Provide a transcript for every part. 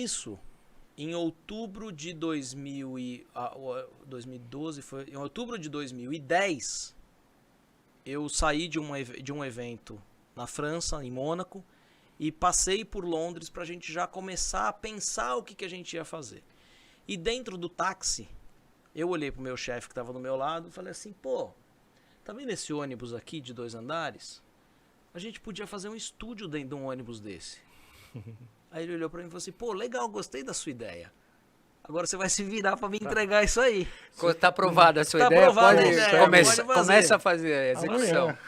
isso, em outubro de 2012, em outubro de 2010, eu saí de um evento na França, em Mônaco, e passei por Londres para a gente já começar a pensar o que a gente ia fazer. E dentro do táxi, eu olhei pro meu chefe que estava do meu lado e falei assim, pô, tá vendo esse ônibus aqui de 2 andares? A gente podia fazer um estúdio dentro de um ônibus desse. Aí ele olhou para mim e falou assim, pô, legal, gostei da sua ideia. Agora você vai se virar para me entregar isso aí. Tá aprovada a sua Tá ideia? aprovada Pode, a ideia, começa, pode fazer. começa a fazer a execução.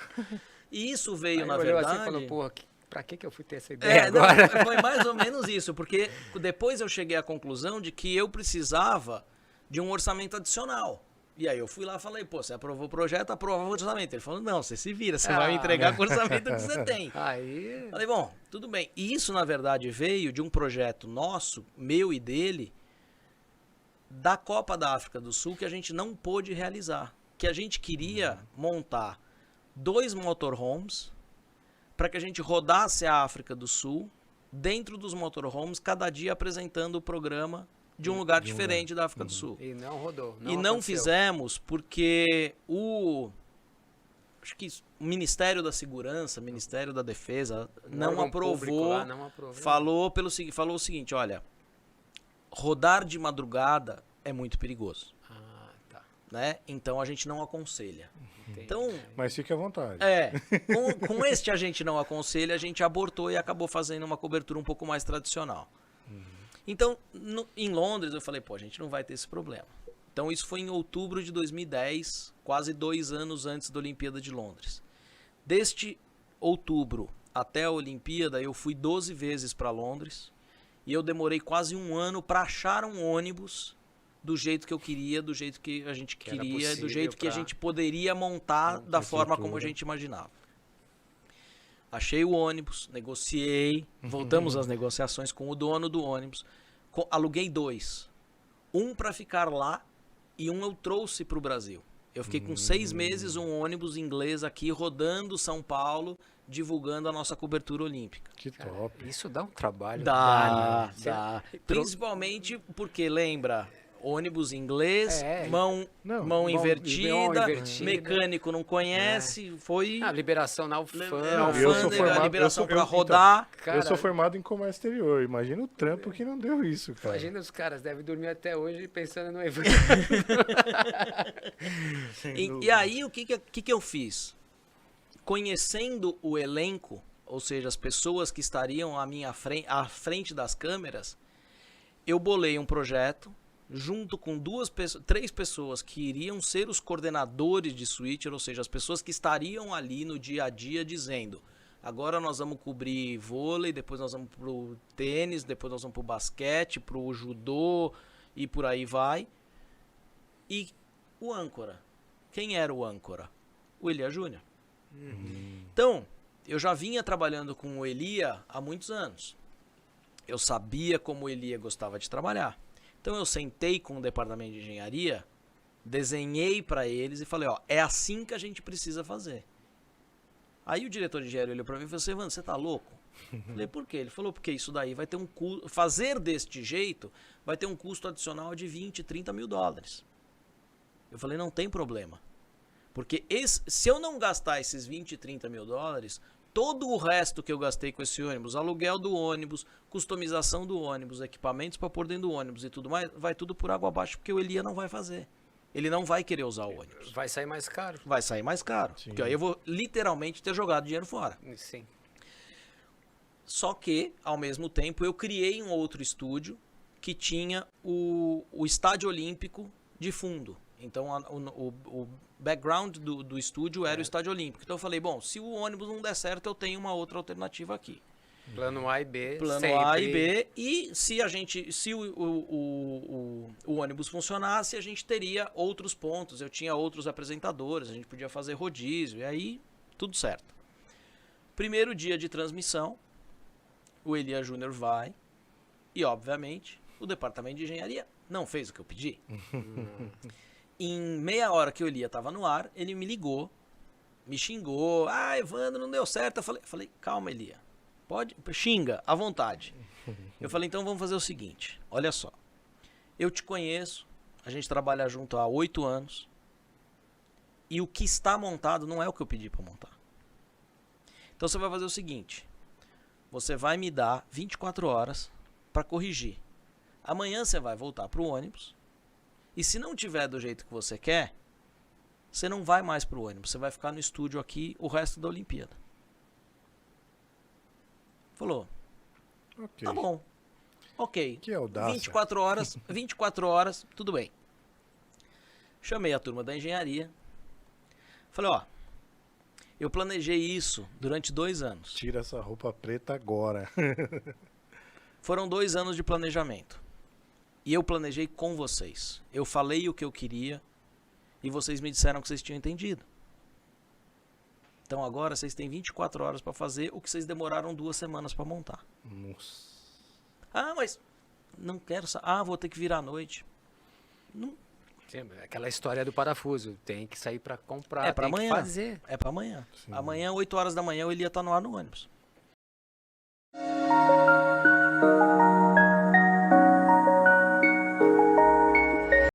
E isso veio, Aí na olhou verdade... assim e falou, porra, pra que eu fui ter essa ideia não, agora? foi mais ou menos isso, porque depois eu cheguei à conclusão de que eu precisava de um orçamento adicional. E aí eu fui lá e falei, pô, você aprovou o projeto, aprova o orçamento. Ele falou, não, você se vira, você vai me entregar com o orçamento que você tem. Aí... Falei, bom, tudo bem. E isso, na verdade, veio de um projeto nosso, meu e dele, da Copa da África do Sul, que a gente não pôde realizar. Que a gente queria montar 2 motorhomes para que a gente rodasse a África do Sul, dentro dos motorhomes, cada dia apresentando o programa de um lugar diferente da África do Sul. E não rodou. E não fizemos porque acho que o Ministério da Segurança, Ministério da Defesa, não aprovou, lá, não aprovou. falou o seguinte, olha, rodar de madrugada é muito perigoso. Ah, tá. Né? Então a gente não aconselha. Entendi. Então, Mas fique à vontade. com este a gente não aconselha, a gente abortou e acabou fazendo uma cobertura um pouco mais tradicional. Então, em Londres, eu falei, pô, a gente não vai ter esse problema. Então, isso foi em outubro de 2010, quase 2 anos antes da Olimpíada de Londres. Deste outubro até a Olimpíada, eu fui 12 vezes para Londres e eu demorei quase 1 ano para achar um ônibus do jeito que eu queria, do jeito que a gente queria, do jeito que a gente poderia montar da forma como a gente imaginava. Achei o ônibus, negociei, voltamos às negociações com o dono do ônibus, aluguei 2. Um para ficar lá e um eu trouxe para o Brasil. Eu fiquei com 6 meses, um ônibus inglês aqui rodando São Paulo, divulgando a nossa cobertura olímpica. Que top. Isso dá um trabalho. Dá. Dá. Principalmente porque, lembra, ônibus inglês, mão mão invertida, invertida, mecânico não conhece, foi... A liberação na alfândega, a liberação para rodar. Eu sou formado em comércio exterior, imagina o trampo que não deu isso, cara. Imagina os caras, devem dormir até hoje pensando no evento. E aí, o que eu fiz? Conhecendo o elenco, ou seja, as pessoas que estariam à frente das câmeras, eu bolei um projeto junto com 3 pessoas que iriam ser os coordenadores de switcher, ou seja, as pessoas que estariam ali no dia a dia dizendo, agora nós vamos cobrir vôlei, depois nós vamos pro tênis, depois nós vamos pro basquete, pro judô e por aí vai. E o âncora, quem era o âncora? O Elia Júnior. Então, eu já vinha trabalhando com o Elia há muitos anos. Eu sabia como o Elia gostava de trabalhar. Então eu sentei com o departamento de engenharia, desenhei para eles e falei, ó, é assim que a gente precisa fazer. Aí o diretor de engenharia olhou para mim e falou assim, Evandro, você tá louco? Eu falei, por quê? Ele falou, porque isso daí vai ter um custo, fazer deste jeito vai ter um custo adicional de 20, 30 mil dólares. Eu falei, não tem problema. Porque se eu não gastar esses 20, 30 mil dólares, todo o resto que eu gastei com esse ônibus, aluguel do ônibus, customização do ônibus, equipamentos para pôr dentro do ônibus e tudo mais, vai tudo por água abaixo, porque o Elia não vai fazer. Ele não vai querer usar o ônibus. Vai sair mais caro. Vai sair mais caro. Sim. Porque aí eu vou literalmente ter jogado dinheiro fora. Sim. Só que, ao mesmo tempo, eu criei um outro estúdio que tinha o Estádio Olímpico de fundo. Então, o background do estúdio era o Estádio Olímpico. Então, eu falei, bom, se o ônibus não der certo, eu tenho uma outra alternativa aqui. Plano A e B. Plano sempre. A e B. E se o ônibus funcionasse, a gente teria outros pontos. Eu tinha outros apresentadores, a gente podia fazer rodízio. E aí, tudo certo. Primeiro dia de transmissão, o Elia Júnior vai. E, obviamente, o departamento de engenharia não fez o que eu pedi. Em meia hora que o Elia estava no ar, ele me ligou, me xingou. Ah, Evandro, não deu certo. Eu falei, calma, Elia. Pode, xinga, à vontade. Eu falei, então vamos fazer o seguinte, olha só. Eu te conheço, a gente trabalha junto há 8 anos. E o que está montado não é o que eu pedi para montar. Então você vai fazer o seguinte. Você vai me dar 24 horas para corrigir. Amanhã você vai voltar para o ônibus. E se não tiver do jeito que você quer, você não vai mais para o ônibus. Você vai ficar no estúdio aqui o resto da Olimpíada. Falou. Ok. Tá bom. Ok. Que audácia. 24 horas, tudo bem. Chamei a turma da engenharia. Falei, ó, eu planejei isso durante 2 anos. Tira essa roupa preta agora. Foram 2 anos de planejamento. E eu planejei com vocês. Eu falei o que eu queria e vocês me disseram que vocês tinham entendido. Então agora vocês têm 24 horas para fazer o que vocês demoraram 2 semanas para montar. Nossa. Ah, mas não quero... vou ter que virar à noite. Não, Sim, aquela história do parafuso. Tem que sair pra comprar, É pra tem amanhã. que fazer. é para amanhã. Sim. Amanhã, 8 horas da manhã, eu ia estar no ar no ônibus.